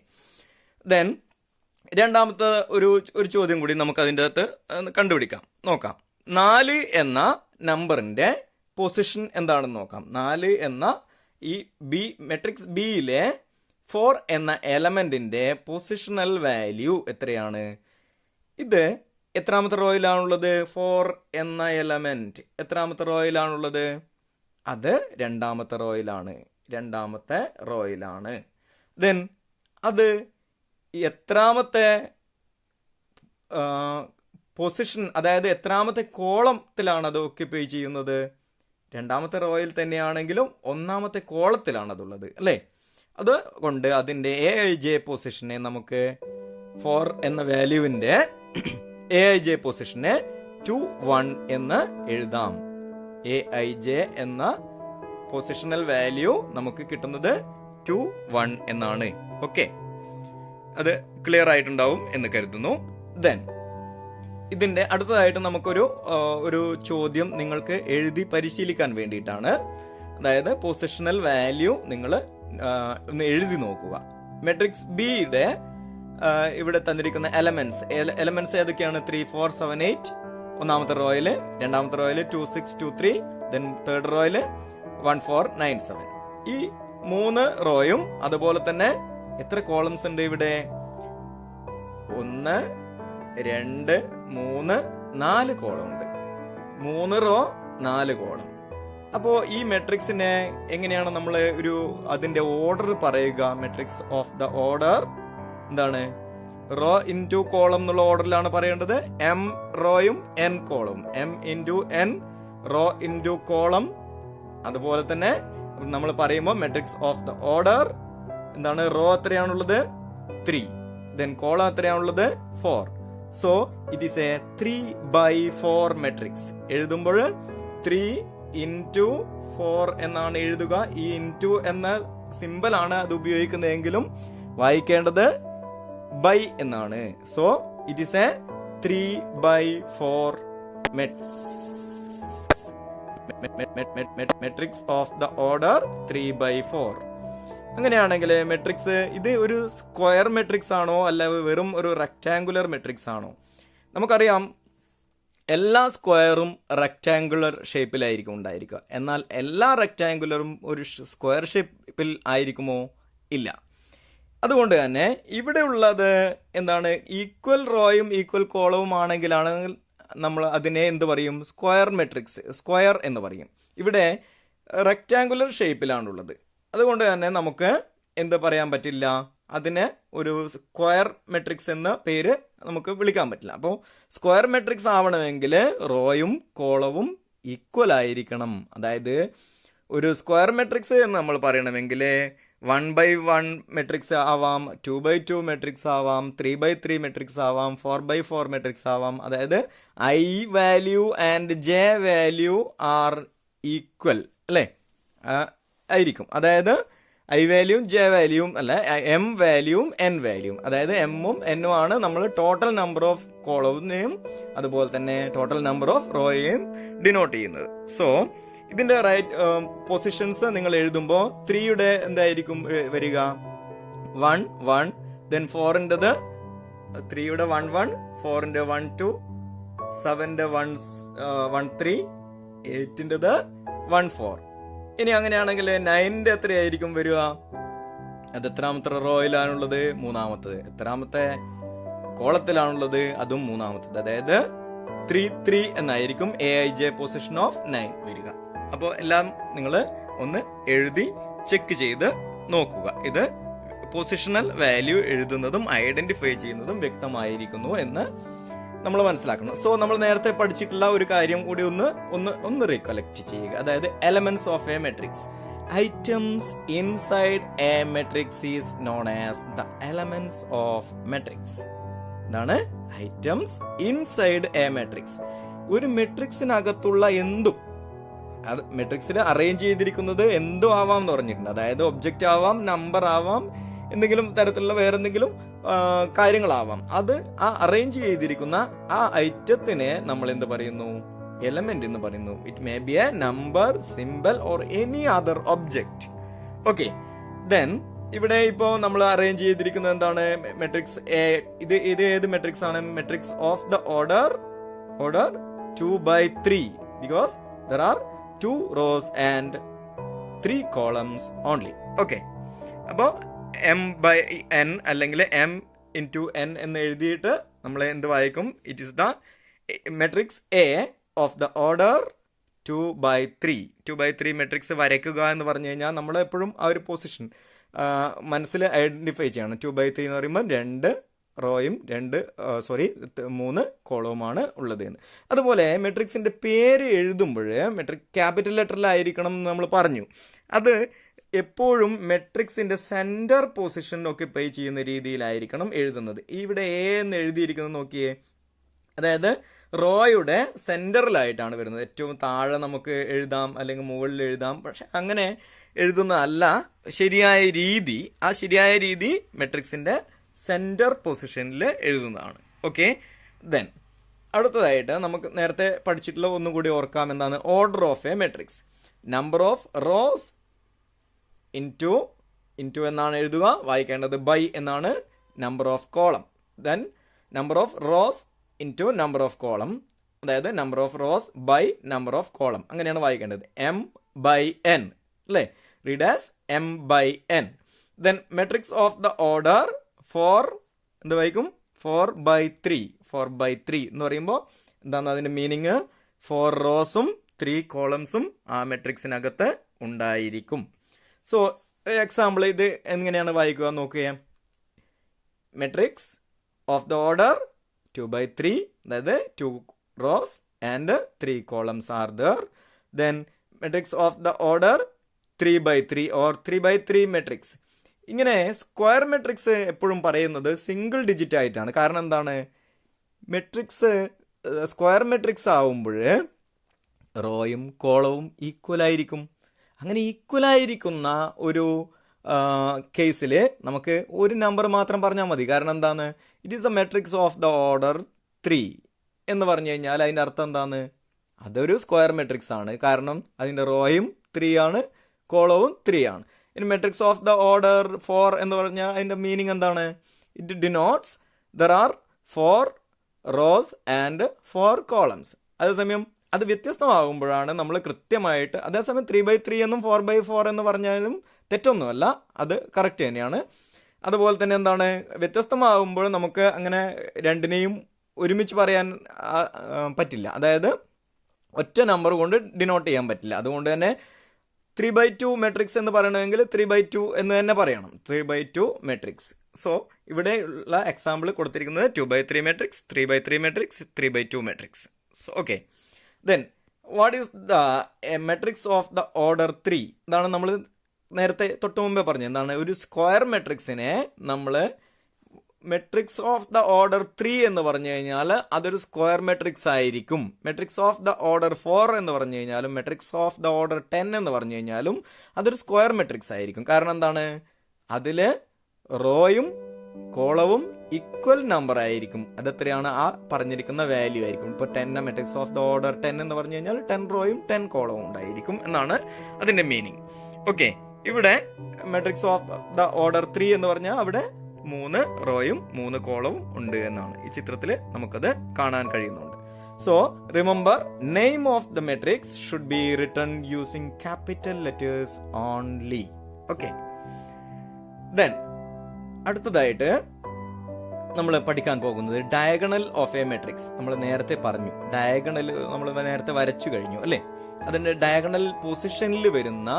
ദെൻ രണ്ടാമത്തെ ഒരു ചോദ്യം കൂടി നമുക്ക് അതിൻ്റെ അകത്ത് കണ്ടുപിടിക്കാം, നോക്കാം. 4 എന്ന നമ്പറിന്റെ പൊസിഷൻ എന്താണെന്ന് നോക്കാം. 4 എന്ന ഈ മെട്രിക്സ് ബിയിലെ 4 എന്ന എലമെന്റിന്റെ പൊസിഷണൽ വാല്യൂ എത്രയാണ്? ഇത് എത്രാമത്തെ റോയിലാണുള്ളത്? 4 എന്ന എലമെന്റ് എത്രാമത്തെ റോയിലാണുള്ളത്? അത് 2ാമത്തെ റോയിലാണ്. 2ാമത്തെ റോയിലാണ്. ദെൻ അത് എത്രാമത്തെ പൊസിഷൻ, അതായത് എത്രാമത്തെ കോളത്തിലാണ് അത് ഓക്യുപ്പൈ ചെയ്യുന്നത്? 2ാമത്തെ റോയിൽ തന്നെയാണെങ്കിലും 1ാമത്തെ കോളത്തിലാണ് അതുള്ളത് അല്ലേ? അതുകൊണ്ട് അതിൻ്റെ AIJ പൊസിഷനെ നമുക്ക് 4 എന്ന വാല്യൂവിൻ്റെ AIJ പൊസിഷനെ 2 1 എന്ന് എഴുതാം. AIJ എന്ന പൊസിഷണൽ വാല്യൂ നമുക്ക് കിട്ടുന്നത് 2 1 എന്നാണ്. ഓക്കെ, അത് ക്ലിയർ ആയിട്ടുണ്ടാവും എന്ന് കരുതുന്നു. ദെൻ ഇതിന്റെ അടുത്തതായിട്ട് നമുക്കൊരു ചോദ്യം നിങ്ങൾക്ക് എഴുതി പരിശീലിക്കാൻ വേണ്ടിയിട്ടാണ്. അതായത് പൊസിഷണൽ വാല്യൂ നിങ്ങൾ ഒന്ന് എഴുതി നോക്കുക. മെട്രിക്സ് ബിയുടെ ഇവിടെ തന്നിരിക്കുന്ന എലമെന്റ്സ് ഏതൊക്കെയാണ്? 3 4 7 8 1ാമത്തെ റോയില്, 2ാമത്തെ റോയില് 2 6 2 3, ദെൻ 3rd റോയില് 1 4 9 7. ഈ 3 റോയും അതുപോലെ തന്നെ എത്ര കോളംസ് ഉണ്ട് ഇവിടെ? 1 2 3 4 കോളം ഉണ്ട്. 3 റോ 4 കോളം. അപ്പോ ഈ മെട്രിക്സിനെ എങ്ങനെയാണ് നമ്മൾ അതിന്റെ ഓർഡർ പറയുക? മെട്രിക്സ് ഓഫ് ദ ഓർഡർ എന്താണ്? റോ ഇൻറ്റു കോളം എന്നുള്ള ഓർഡറിലാണ് പറയേണ്ടത്. M റോയും N കോളവും. M into N, row into column. അതുപോലെ തന്നെ നമ്മൾ പറയുമ്പോൾ മെട്രിക്സ് ഓഫ് ദ ഓർഡർ എന്താണ്? റോ എത്രയാണുള്ളത്? 3. ദെൻ കോളം എത്രയാണുള്ളത്? 4. So it is a 3/4 matrix. എഴുതുമ്പോൾ 3 into 4 എന്നാണ് എഴുതുക. ഈ ഇൻറ്റു എന്ന സിമ്പിൾ ആണ് അത് ഉപയോഗിക്കുന്നതെങ്കിലും വായിക്കേണ്ടത് ബൈ എന്നാണ്. So it is a 3/4 matrix of the order 3/4. അങ്ങനെയാണെങ്കിൽ മെട്രിക്സ് ഇത് ഒരു സ്ക്വയർ മെട്രിക്സ് ആണോ അല്ല വെറും ഒരു റെക്ടാങ്കുലർ മെട്രിക്സ് ആണോ? നമുക്കറിയാം എല്ലാ സ്ക്വയറും റെക്ടാങ്കുലർ ഷേപ്പിലായിരിക്കും ഉണ്ടായിരിക്കുക. എന്നാൽ എല്ലാ റെക്ടാങ്കുലറും ഒരു സ്ക്വയർ ഷേപ്പിൽ ആയിരിക്കുമോ? ഇല്ല. അതുകൊണ്ട് തന്നെ ഇവിടെ ഉള്ളത് എന്താണ്? ഈക്വൽ റോയും ഈക്വൽ കോളവും ആണെങ്കിലാണ് നമ്മൾ അതിനെ എന്ത് പറയും? സ്ക്വയർ മെട്രിക്സ്, സ്ക്വയർ എന്ന് പറയും. ഇവിടെ റെക്റ്റാങ്കുലർ ഷേപ്പിലാണുള്ളത്. അതുകൊണ്ട് തന്നെ നമുക്ക് എന്ത് പറയാൻ പറ്റില്ല, അതിനെ ഒരു സ്ക്വയർ മെട്രിക്സ് എന്ന പേര് നമുക്ക് വിളിക്കാൻ പറ്റില്ല. അപ്പോൾ സ്ക്വയർ മെട്രിക്സ് ആവണമെങ്കിൽ റോയും കോളവും ഈക്വൽ ആയിരിക്കണം. അതായത് ഒരു സ്ക്വയർ മെട്രിക്സ് എന്ന് നമ്മൾ പറയണമെങ്കിൽ 1/1 മെട്രിക്സ് ആവാം, 2/2 മെട്രിക്സ് ആവാം, 3/3 മെട്രിക്സ് ആവാം, 4/4 മെട്രിക്സ് ആവാം. അതായത് i value and j value are equal അല്ലേ ആയിരിക്കും. അതായത് ഐ വാല്യൂവും ജെ വാല്യൂവും അല്ല, എം വാല്യൂവും എൻ വാല്യൂവും. അതായത് എമ്മും എന്നും ആണ് നമ്മൾ ടോട്ടൽ നമ്പർ ഓഫ് കോളത്തിനെയും അതുപോലെ തന്നെ ടോട്ടൽ നമ്പർ ഓഫ് റോയെയും ഡിനോട്ട് ചെയ്യുന്നത്. സോ ഇതിന്റെ റൈറ്റ് പൊസിഷൻസ് നിങ്ങൾ എഴുതുമ്പോൾ 3യുടെ എന്തായിരിക്കും വരിക, 1 1, ദെൻ 4ൻ്റെത് 3യുടെ 1 1, 4ന്റെ 1 2, 7ന്റെ 1 1 3, 8ൻ്റെത് 1 4. ഇനി അങ്ങനെയാണെങ്കിൽ 9ന്റെ എത്രയായിരിക്കും വരിക? അത് എത്രാമത്തെ റോയിലാണുള്ളത്? മൂന്നാമത്തത്. എത്രാമത്തെ കോളത്തിലാണുള്ളത്? അതും മൂന്നാമത്തത്. അതായത് 3 3 എന്നായിരിക്കും AIJ പൊസിഷൻ ഓഫ് 9 വരിക. അപ്പോൾ എല്ലാം നിങ്ങൾ ഒന്ന് എഴുതി ചെക്ക് ചെയ്ത് നോക്കുക. ഇത് പൊസിഷണൽ വാല്യൂ എഴുതുന്നതും ഐഡന്റിഫൈ ചെയ്യുന്നതും വ്യക്തമായിരിക്കുന്നു എന്ന് നമ്മൾ മനസ്സിലാക്കണം. സോ നമ്മൾ നേരത്തെ പഠിച്ചിട്ടുള്ള ഒരു കാര്യം കൂടി ഒന്ന് റീകലക്ട് ചെയ്യുക. അതായത് elements of a matrix. Items inside A matrix is known as the elements of matrix. എന്താണ് ഐറ്റംസ് ഇൻസൈഡ് എ മെട്രിക്സ്? ഒരു മെട്രിക്സിനകത്തുള്ള എന്തും, അത് മെട്രിക്സിൽ അറേഞ്ച് ചെയ്തിരിക്കുന്നത് എന്തും ആവാം എന്ന് പറഞ്ഞിട്ടുണ്ട്. അതായത് ഒബ്ജക്റ്റ് ആവാം, നമ്പർ ആവാം, എന്തെങ്കിലും തരത്തിലുള്ള വേറെന്തെങ്കിലും കാര്യങ്ങളാവാം. അത് ആ അറേഞ്ച് ചെയ്തിരിക്കുന്ന ആ ഐറ്റത്തിനെ നമ്മൾ എന്ത് പറയുന്നു? എലമെന്റ് എന്ന് പറയുന്നു. It may be A number, symbol or any other object. Okay, then ഇവിടെ ഇപ്പോ നമ്മൾ അറേഞ്ച് ചെയ്തിരിക്കുന്നത് എന്താണ്? Matrix A. ഇത് ഏത് മെട്രിക്സ് ആണ്? Matrix of the order 2/3 because there are 2 rows and 3 columns only. Okay, അപ്പോൾ m/n അല്ലെങ്കിൽ m/n എന്ന് എഴുതിയിട്ട് നമ്മൾ എന്ത് വായിക്കും? It is the matrix A of the order 2/3. 2/3 matrix വരയ്ക്കുക എന്ന് പറഞ്ഞു കഴിഞ്ഞാൽ നമ്മൾ എപ്പോഴും ആ ഒരു പൊസിഷൻ മനസ്സിൽ ഐഡന്റിഫൈ ചെയ്യണം. 2/3 എന്ന് പറയുമ്പോൾ 2 റോയും 3 കോളവുമാണ് ഉള്ളത് എന്ന്. അതുപോലെ മെട്രിക്സിന്റെ പേര് എഴുതുമ്പോൾ മെട്രിക് ക്യാപിറ്റൽ ലെറ്ററിലായിരിക്കണം എന്ന് നമ്മൾ പറഞ്ഞു. അത് എപ്പോഴും മെട്രിക്സിന്റെ സെന്റർ പൊസിഷൻ ഓക്യുപ്പൈ ചെയ്യുന്ന രീതിയിലായിരിക്കണം എഴുതുന്നത്. ഇവിടെ എ എന്ന് എഴുതിയിരിക്കുന്നത് നോക്കിയേ, അതായത് റോയുടെ സെന്ററിലായിട്ടാണ് വരുന്നത്. ഏറ്റവും താഴെ നമുക്ക് എഴുതാം അല്ലെങ്കിൽ മുകളിൽ എഴുതാം, പക്ഷെ അങ്ങനെ എഴുതുന്നതല്ല ശരിയായ രീതി. ആ ശരിയായ രീതി മെട്രിക്സിന്റെ സെന്റർ പൊസിഷനിൽ എഴുതുന്നതാണ്. ഓക്കെ, ദെൻ അടുത്തതായിട്ട് നമുക്ക് നേരത്തെ പഠിച്ചിട്ടുള്ള ഒന്നും കൂടി ഓർക്കാം. എന്താണ് order of a matrix? Number of rows into എന്നാണ് എഴുതുക, വായിക്കേണ്ടത് ബൈ എന്നാണ്. Number of column, then number of rows into number of column, അതായത് number of rows by number of column, അങ്ങനെയാണ് വായിക്കേണ്ടത്. m/n അല്ലേ? Read as m/n. Then matrix of the order 4 എന്ത് വായിക്കും? 4/3 എന്ന് പറയുമ്പോൾ എന്താണ് അതിന്റെ മീനിങ്? 4 റോസും 3 കോളംസും ആ മെട്രിക്സിനകത്ത് ഉണ്ടായിരിക്കും. സോ എക്സാമ്പിൾ ഇത് എങ്ങനെയാണ് വായിക്കുക നോക്കുക. മെട്രിക്സ് ഓഫ് ദ ഓർഡർ 2/3, അതായത് 2 rows and 3 columns are there. Then matrix of the order 3/3 or 3/3 matrix. ഇങ്ങനെ സ്ക്വയർ മെട്രിക്സ് എപ്പോഴും പറയുന്നത് സിംഗിൾ ഡിജിറ്റ് ആയിട്ടാണ്. കാരണം എന്താണ്? മെട്രിക്സ് സ്ക്വയർ മെട്രിക്സ് ആവുമ്പോൾ റോയും കോളവും ഈക്വൽ ആയിരിക്കും. അങ്ങനെ ഈക്വൽ ആയിരിക്കുന്ന ഒരു കേസിൽ നമുക്ക് ഒരു നമ്പർ മാത്രം പറഞ്ഞാൽ മതി. കാരണം എന്താണ്? It is A matrix of the order 3 എന്ന് പറഞ്ഞു കഴിഞ്ഞാൽ അതിൻ്റെ അർത്ഥം എന്താണ്? അതൊരു സ്ക്വയർ മെട്രിക്സ് ആണ്. കാരണം അതിൻ്റെ റോയും 3 ആണ്, കോളവും 3 ആണ്. ഇനി മെട്രിക്സ് ഓഫ് ദ ഓർഡർ 4 എന്ന് പറഞ്ഞാൽ അതിൻ്റെ മീനിങ് എന്താണ്? It denotes there are 4 rose and 4 columns. അതേസമയം അത് വ്യത്യസ്തമാകുമ്പോഴാണ് നമ്മൾ കൃത്യമായിട്ട്, അതേസമയം 3/3 എന്നും 4/4 എന്ന് പറഞ്ഞാലും തെറ്റൊന്നുമല്ല, അത് കറക്റ്റ് തന്നെയാണ്. അതുപോലെ തന്നെ എന്താണ്, വ്യത്യസ്തമാകുമ്പോൾ നമുക്ക് അങ്ങനെ രണ്ടിനെയും ഒരുമിച്ച് പറയാൻ പറ്റില്ല. അതായത് ഒറ്റ നമ്പർ കൊണ്ട് ഡിനോട്ട് ചെയ്യാൻ പറ്റില്ല. അതുകൊണ്ട് തന്നെ 3/2 മെട്രിക്സ് എന്ന് പറയണമെങ്കിൽ 3/2 എന്ന് തന്നെ പറയണം, 3/2 മെട്രിക്സ്. സോ ഇവിടെ ഉള്ള എക്സാമ്പിൾ കൊടുത്തിരിക്കുന്നത് 2/3 matrix, 3/3 matrix, 3/2 matrix. So okay, then what is the matrix of the order 3? ഇതാണ് നമ്മൾ നേരത്തെ തൊട്ട് മുമ്പേ പറഞ്ഞത്. എന്താണ്? ഒരു സ്ക്വയർ മെട്രിക്സിനെ നമ്മൾ മെട്രിക്സ് ഓഫ് ദ ഓർഡർ 3 എന്ന് പറഞ്ഞു കഴിഞ്ഞാൽ അതൊരു സ്ക്വയർ മെട്രിക്സ് ആയിരിക്കും. മെട്രിക്സ് ഓഫ് ദ ഓർഡർ 4 എന്ന് പറഞ്ഞു കഴിഞ്ഞാലും മെട്രിക്സ് ഓഫ് ദ ഓർഡർ 10 എന്ന് പറഞ്ഞു കഴിഞ്ഞാലും അതൊരു സ്ക്വയർ മെട്രിക്സ് ആയിരിക്കും. കാരണം എന്താണ്? അതിൽ റോയും കോളവും ഈക്വൽ നമ്പർ ആയിരിക്കും. അതെത്രയാണ്? ആ പറഞ്ഞിരിക്കുന്ന വാല്യൂ ആയിരിക്കും. ഇപ്പോൾ 10 മെട്രിക്സ് ഓഫ് ദ ഓർഡർ 10 എന്ന് പറഞ്ഞു കഴിഞ്ഞാൽ 10 റോയും 10 കോളവും ഉണ്ടായിരിക്കും എന്നാണ് അതിന്റെ മീനിങ്. ഓക്കെ, ഇവിടെ മെട്രിക്സ് ഓഫ് ദ ഓർഡർ 3 എന്ന് പറഞ്ഞാൽ അവിടെ 3 റോയും 3 കോളവും ഉണ്ട് എന്നാണ് ഈ ചിത്രത്തിൽ നമുക്കത് കാണാൻ കഴിയുന്നുണ്ട്. So remember, name of the matrix should be written using capital letters only. Okay, then അടുത്തതായിട്ട് നമ്മൾ പഠിക്കാൻ പോകുന്നത് ഡയഗണൽ ഓഫ് എ മെട്രിക്സ്. നമ്മൾ നേരത്തെ പറഞ്ഞു, ഡയഗണൽ നമ്മൾ നേരത്തെ വരച്ചു കഴിഞ്ഞു അല്ലേ? അതിന്റെ ഡയഗണൽ പൊസിഷനിൽ വരുന്ന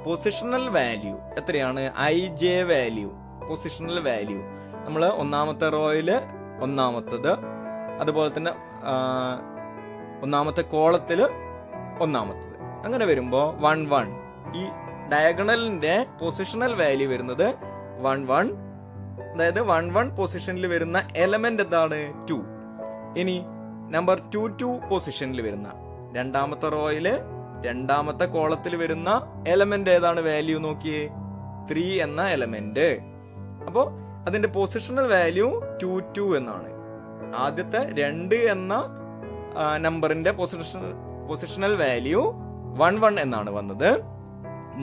പൊസിഷണൽ വാല്യൂ എത്രയാണ്? IJ value, positional value. നമ്മൾ ഒന്നാമത്തെ റോയില് ഒന്നാമത്തത്, അതുപോലെ തന്നെ ഒന്നാമത്തെ കോളത്തില് ഒന്നാമത്തത്, അങ്ങനെ വരുമ്പോ 1 1. ഈ ഡയഗണലിന്റെ പൊസിഷണൽ വാല്യൂ വരുന്നത് 1 1. അതായത് 1 1 പൊസിഷനിൽ വരുന്ന എലമെന്റ് എന്താണ്? 2. ഇനി നമ്പർ 2 2 പൊസിഷനിൽ വരുന്ന രണ്ടാമത്തെ റോയില് രണ്ടാമത്തെ കോളത്തിൽ വരുന്ന എലമെന്റ് ഏതാണ്? വാല്യൂ നോക്കിയേ, 3 എന്ന എലമെന്റ്. അപ്പോ അതിന്റെ പൊസിഷണൽ വാല്യൂ 2 2 എന്നാണ്. ആദ്യത്തെ 2 എന്ന നമ്പറിന്റെ പൊസിഷണൽ വാല്യൂ 1 1 എന്നാണ് വന്നത്.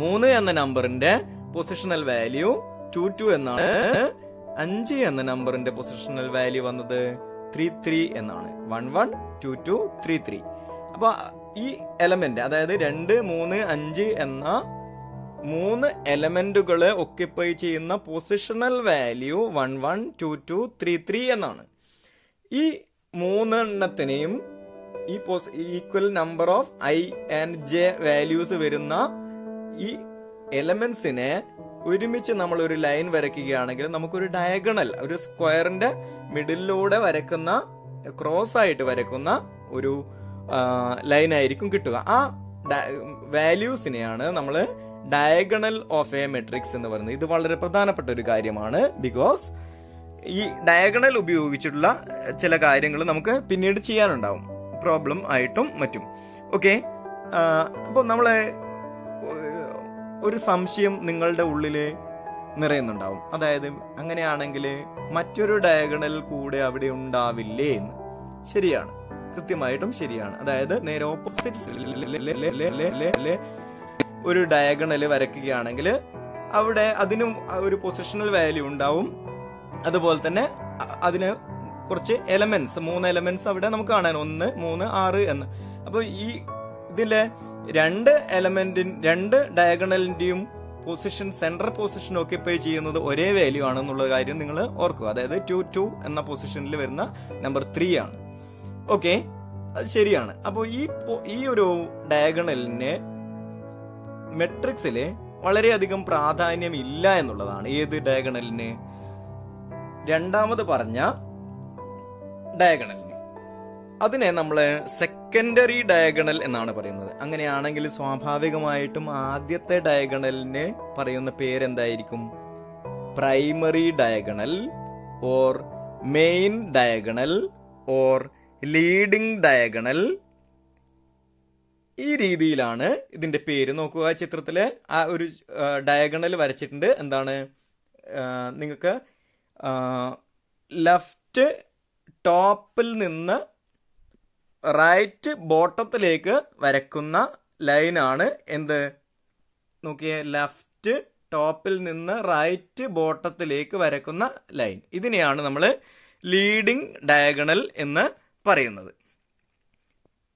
3 എന്ന നമ്പറിന്റെ പൊസിഷണൽ വാല്യൂ 2 2 എന്നാണ്. 5 എന്ന നമ്പറിന്റെ പൊസിഷണൽ വാല്യൂ വന്നത് 3 3 എന്നാണ്. 1 1 2 2 3 3. അപ്പൊ ഈ എലമെന്റ്, അതായത് 2 3 5 എന്ന 3 എലമെന്റുകളെ ഒക്യുപ്പൈ ചെയ്യുന്ന പൊസിഷണൽ വാല്യൂ 1 1 2 2 3 3 എന്നാണ്. ഈ 3 എണ്ണത്തിനെയും ഈ equal number of I and J values വരുന്ന ഈ എലമെന്റ്സിനെ ഒരുമിച്ച് നമ്മൾ ഒരു ലൈൻ വരയ്ക്കുകയാണെങ്കിൽ നമുക്കൊരു ഡയഗണൽ, ഒരു സ്ക്വയറിന്റെ മിഡിലൂടെ വരക്കുന്ന, ക്രോസ് ആയിട്ട് വരക്കുന്ന ഒരു ലൈൻ ആയിരിക്കും കിട്ടുക. ആ വാല്യൂസിനെയാണ് നമ്മൾ ഡയഗണൽ ഓഫ് എ മെട്രിക്സ് എന്ന് പറയുന്നത്. ഇത് വളരെ പ്രധാനപ്പെട്ട ഒരു കാര്യമാണ്. ബിക്കോസ് ഈ ഡയഗണൽ ഉപയോഗിച്ചിട്ടുള്ള ചില കാര്യങ്ങൾ നമുക്ക് പിന്നീട് ചെയ്യാനുണ്ടാവും, പ്രോബ്ലം ആയിട്ടും മറ്റും. ഓക്കെ, അപ്പോൾ നമ്മളെ ഒരു സംശയം നിങ്ങളുടെ ഉള്ളില് നിറയുന്നുണ്ടാവും. അതായത് അങ്ങനെയാണെങ്കിൽ മറ്റൊരു ഡയഗണൽ കൂടെ അവിടെ ഉണ്ടാവില്ലേ എന്ന്. ശരിയാണ്, കൃത്യമായിട്ടും ശരിയാണ്. അതായത് നേരെ ഓപ്പോസിറ്റ് ഒരു ഡയഗണൽ വരയ്ക്കുകയാണെങ്കിൽ അവിടെ അതിനും ഒരു പൊസിഷണൽ വാല്യൂ ഉണ്ടാവും. അതുപോലെ തന്നെ അതിന് കുറച്ച് എലമെന്റ്സ്, 3 എലമെന്റ്സ് അവിടെ നമുക്ക് കാണാൻ, 1 3 6 എന്ന്. അപ്പൊ ഈ ഇതിലെ 2 ഡയഗണലിന്റെയും പൊസിഷൻ, സെൻട്രൽ പൊസിഷൻ ഓക്യുപ്പൈ ചെയ്യുന്നത് ഒരേ വാല്യൂ ആണെന്നുള്ള കാര്യം നിങ്ങൾ ഓർക്കുക. അതായത് 2 2 എന്ന പൊസിഷനിൽ വരുന്ന നമ്പർ 3 ആണ്. ഓക്കെ, അത് ശരിയാണ്. അപ്പോൾ ഈ ഒരു ഡയഗണലിന് മെട്രിക്സില് വളരെയധികം പ്രാധാന്യം ഇല്ല എന്നുള്ളതാണ്. ഏത് ഡയഗണലിന്? രണ്ടാമത് പറഞ്ഞ ഡയഗണലിന്. അതിനെ നമ്മൾ സെക്കൻഡറി ഡയഗണൽ എന്നാണ് പറയുന്നത്. അങ്ങനെയാണെങ്കിൽ സ്വാഭാവികമായിട്ടും ആദ്യത്തെ ഡയഗണലിന് പറയുന്ന പേരെന്തായിരിക്കും? Primary diagonal or main diagonal or leading diagonal. ഈ രീതിയിലാണ് ഇതിന്റെ പേര്. നോക്കുക, ചിത്രത്തില് ആ ഒരു ഡയഗണൽ വരച്ചിട്ടുണ്ട്. എന്താണ്? നിങ്ങൾക്ക് ലെഫ്റ്റ് ടോപ്പിൽ നിന്ന് റൈറ്റ് ബോട്ടത്തിലേക്ക് വരക്കുന്ന ലൈനാണ് എന്ത്? നോക്കിയേ, ലെഫ്റ്റ് ടോപ്പിൽ നിന്ന് റൈറ്റ് ബോട്ടത്തിലേക്ക് വരക്കുന്ന ലൈൻ. ഇതിനെയാണ് നമ്മൾ ലീഡിംഗ് ഡയഗണൽ എന്ന് പറയുന്നത്.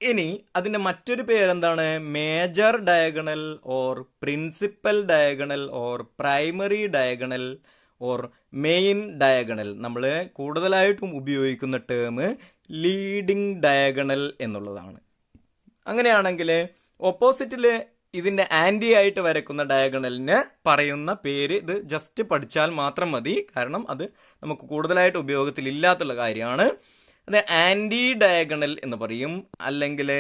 ഇനി അതിന്റെ മറ്റൊരു പേരെന്താണ്? Major diagonal or principal diagonal or primary diagonal or main diagonal. നമ്മൾ കൂടുതലായിട്ടും ഉപയോഗിക്കുന്ന ടേം ലീഡിങ് ഡയഗണൽ എന്നുള്ളതാണ്. അങ്ങനെയാണെങ്കിൽ ഓപ്പോസിറ്റിൽ ഇതിന്റെ ആന്റി ആയിട്ട് വരക്കുന്ന ഡയഗണലിന് പറയുന്ന പേര് ഇത് ജസ്റ്റ് പഠിച്ചാൽ മാത്രം മതി, കാരണം അത് നമുക്ക് കൂടുതലായിട്ട് ഉപയോഗത്തിൽ ഇല്ലാത്തുള്ള കാര്യമാണ്. അത് ആന്റി ഡയഗണൽ എന്ന് പറയും, അല്ലെങ്കിൽ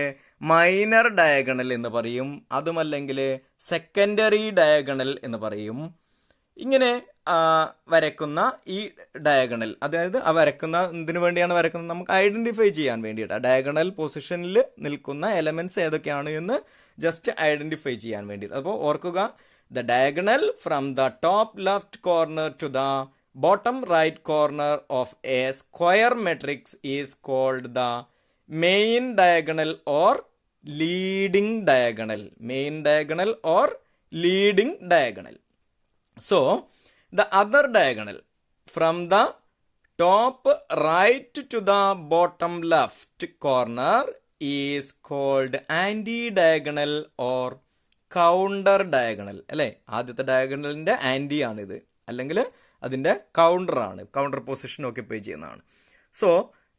മൈനർ ഡയഗണൽ എന്ന് പറയും, അതുമല്ലെങ്കിൽ സെക്കൻഡറി ഡയഗണൽ എന്ന് പറയും. ഇങ്ങനെ വരക്കുന്ന ഈ ഡയഗണൽ, അതായത് ആ വരക്കുന്ന എന്തിനു വേണ്ടിയാണ് വരക്കുന്നത്, നമുക്ക് ഐഡന്റിഫൈ ചെയ്യാൻ വേണ്ടിയിട്ട് ഡയഗണൽ പൊസിഷനിൽ നിൽക്കുന്ന എലമെന്റ്സ് ഏതൊക്കെയാണ് എന്ന് ജസ്റ്റ് ഐഡന്റിഫൈ ചെയ്യാൻ വേണ്ടിയിട്ട്. അപ്പോൾ ഓർക്കുക, the diagonal from the top left corner to the bottom right corner of a square matrix is called the main diagonal or leading diagonal. Main diagonal or leading diagonal. So, the other diagonal from the top right to the bottom left corner is called anti-diagonal or counter diagonal. അല്ലേ, ആദ്യത്തെ ഡയഗണലിന്റെ anti ആണിത്, അല്ലെങ്കിൽ അതിന്റെ counter ആണ്, counter position occupy ചെയ്യുന്നതാണ്. So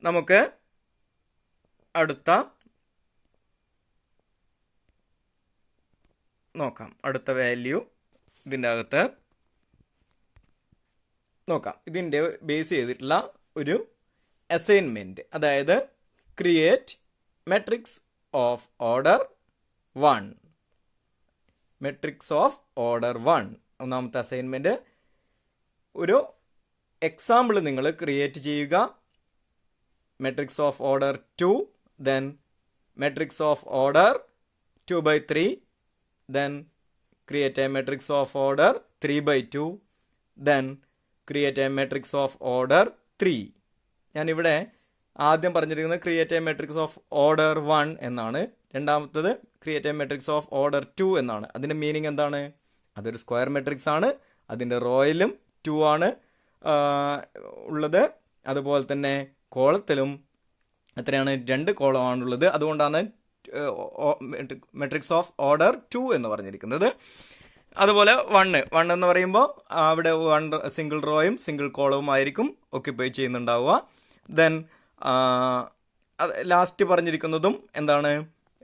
നമുക്ക് അടുത്ത നോക്കാം, അടുത്ത വാല്യൂ ഇതിൻ്റെ അകത്ത് നോക്കാം. ഇതിൻ്റെ ബേസ് ചെയ്തിട്ടുള്ള ഒരു അസൈൻമെന്റ്, അതായത് create matrix of order 1. Matrix of order 1 ഒന്നാമത്തെ അസൈൻമെന്റ്. ഒരു എക്സാമ്പിൾ നിങ്ങൾ ക്രിയേറ്റ് ചെയ്യുക. Matrix of order 2, then matrix of order 2/3, then create A matrix of order 3/2, then create A matrix of order 3. ഞാനിവിടെ ആദ്യം പറഞ്ഞിരിക്കുന്നത് create A matrix of order 1 എന്നാണ്, രണ്ടാമത്തത് create A matrix of order 2 എന്നാണ്. അതിൻ്റെ meaning എന്താണ്? അതൊരു സ്ക്വയർ മെട്രിക്സ് ആണ്, അതിൻ്റെ റോയിലും 2 ആണ് ഉള്ളത്, അതുപോലെ തന്നെ കോളത്തിലും എത്രയാണ്, 2 കോളമാണുള്ളത്. അതുകൊണ്ടാണ് മെട്രിക്സ് ഓഫ് ഓർഡർ 2 എന്ന് പറഞ്ഞിരിക്കുന്നത്. അതുപോലെ 1 എന്ന് പറയുമ്പോൾ അവിടെ 1 സിംഗിൾ റോയും സിംഗിൾ കോളവും ആയിരിക്കും ഓക്യുപ്പൈ ചെയ്യുന്നുണ്ടാവുക. ദെൻ ലാസ്റ്റ് പറഞ്ഞിരിക്കുന്നതും എന്താണ്,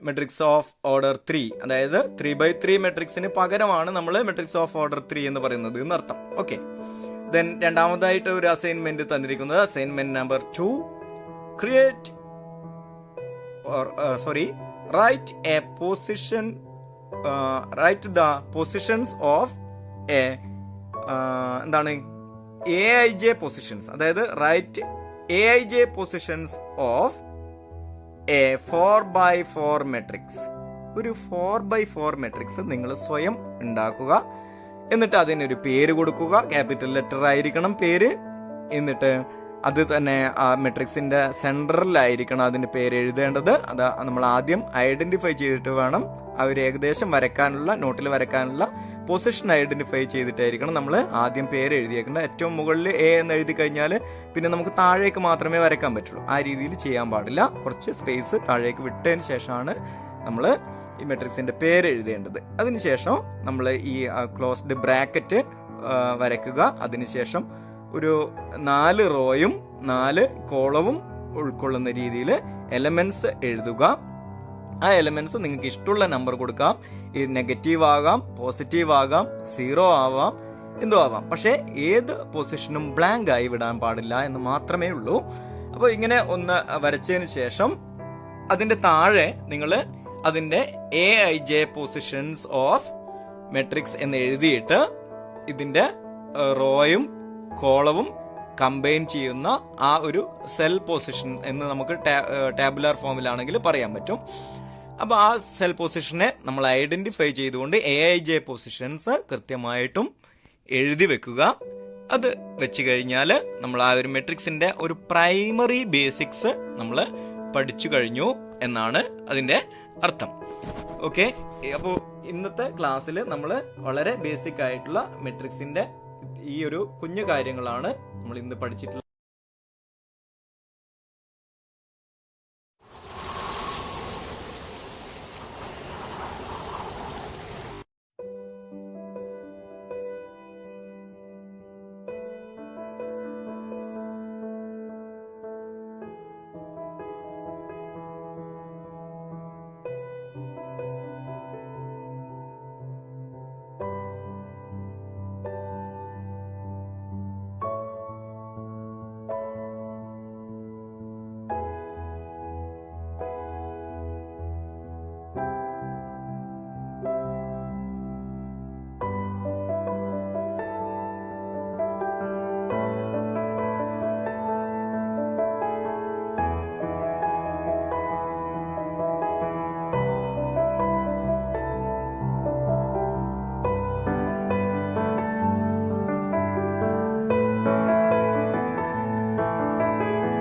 മെട്രിക്സ് ഓഫ് ഓർഡർ 3, അതായത് 3/3 മെട്രിക്സിന് പകരമാണ് നമ്മൾ മെട്രിക്സ് ഓഫ് ഓർഡർ 3 എന്ന് പറയുന്നത് എന്നർത്ഥം. ഓക്കെ, ദെൻ രണ്ടാമതായിട്ട് ഒരു അസൈൻമെന്റ് തന്നിരിക്കുന്നത് assignment number 2, create write a position write the positions of a എന്താണ് aij positions, അതായത് write aij positions of a 4/4 matrix. ഒരു 4/4 മെട്രിക്സ് നിങ്ങൾ സ്വയം ഉണ്ടാക്കുക, എന്നിട്ട് അതിനൊരു പേര് കൊടുക്കുക. ക്യാപിറ്റൽ ലെറ്റർ ആയിരിക്കണം പേര്. എന്നിട്ട് അത് തന്നെ ആ മെട്രിക്സിന്റെ സെൻട്രലിലായിരിക്കണം അതിന്റെ പേര് എഴുതേണ്ടത്. അത് നമ്മൾ ആദ്യം ഐഡന്റിഫൈ ചെയ്തിട്ട് വേണം അവർ ഏകദേശം വരയ്ക്കാനുള്ള, നോട്ടിൽ വരയ്ക്കാനുള്ള പൊസിഷൻ ഐഡന്റിഫൈ ചെയ്തിട്ടായിരിക്കണം നമ്മൾ ആദ്യം പേര് എഴുതിയേക്കുന്നത്. ഏറ്റവും മുകളിൽ എ എന്ന് എഴുതി കഴിഞ്ഞാൽ പിന്നെ നമുക്ക് താഴേക്ക് മാത്രമേ വരയ്ക്കാൻ പറ്റുള്ളൂ. ആ രീതിയിൽ ചെയ്യാൻ പാടില്ല. കുറച്ച് സ്പേസ് താഴേക്ക് വിട്ടതിന് ശേഷമാണ് നമ്മൾ ഈ മെട്രിക്സിന്റെ പേര് എഴുതേണ്ടത്. അതിനുശേഷം നമ്മൾ ഈ ക്ലോസ്ഡ് ബ്രാക്കറ്റ് വരയ്ക്കുക. അതിനുശേഷം ഒരു 4 റോയും 4 കോളവും ഉൾക്കൊള്ളുന്ന രീതിയിൽ എലമെന്റ്സ് എഴുതുക. ആ എലമെന്റ്സ് നിങ്ങൾക്ക് ഇഷ്ടമുള്ള നമ്പർ കൊടുക്കാം. ഇത് നെഗറ്റീവ് ആകാം, പോസിറ്റീവ് ആകാം, 0 ആവാം, എന്തോ ആവാം. പക്ഷെ ഏത് പൊസിഷനും ബ്ലാങ്ക് ആയി വിടാൻ പാടില്ല എന്ന് മാത്രമേ ഉള്ളൂ. അപ്പോൾ ഇങ്ങനെ ഒന്ന് വരച്ചതിന് ശേഷം അതിന്റെ താഴെ നിങ്ങൾ അതിന്റെ aij പൊസിഷൻസ് ഓഫ് മെട്രിക്സ് എന്ന് എഴുതിയിട്ട് ഇതിന്റെ റോയും കോളവും കമ്പൈൻ ചെയ്യുന്ന ആ ഒരു സെൽ പൊസിഷൻ എന്ന് നമുക്ക് ടാബുലാർ ഫോമിലാണെങ്കിൽ പറയാൻ പറ്റും. അപ്പോൾ ആ സെൽ പൊസിഷനെ നമ്മൾ ഐഡന്റിഫൈ ചെയ്തുകൊണ്ട് aij പൊസിഷൻസ് കൃത്യമായിട്ടും എഴുതി വെക്കുക. അത് വെച്ച് കഴിഞ്ഞാൽ നമ്മൾ ആ ഒരു മെട്രിക്സിന്റെ ഒരു പ്രൈമറി ബേസിക്സ് നമ്മൾ പഠിച്ചു കഴിഞ്ഞു എന്നാണ് അതിന്റെ അർത്ഥം. ഓക്കെ, അപ്പോൾ ഇന്നത്തെ ക്ലാസ്സിൽ നമ്മൾ വളരെ ബേസിക് ആയിട്ടുള്ള മെട്രിക്സിന്റെ ഈ ഒരു കുഞ്ഞു കാര്യങ്ങളാണ് നമ്മൾ ഇന്ന് പഠിച്ചിട്ടുള്ളത്.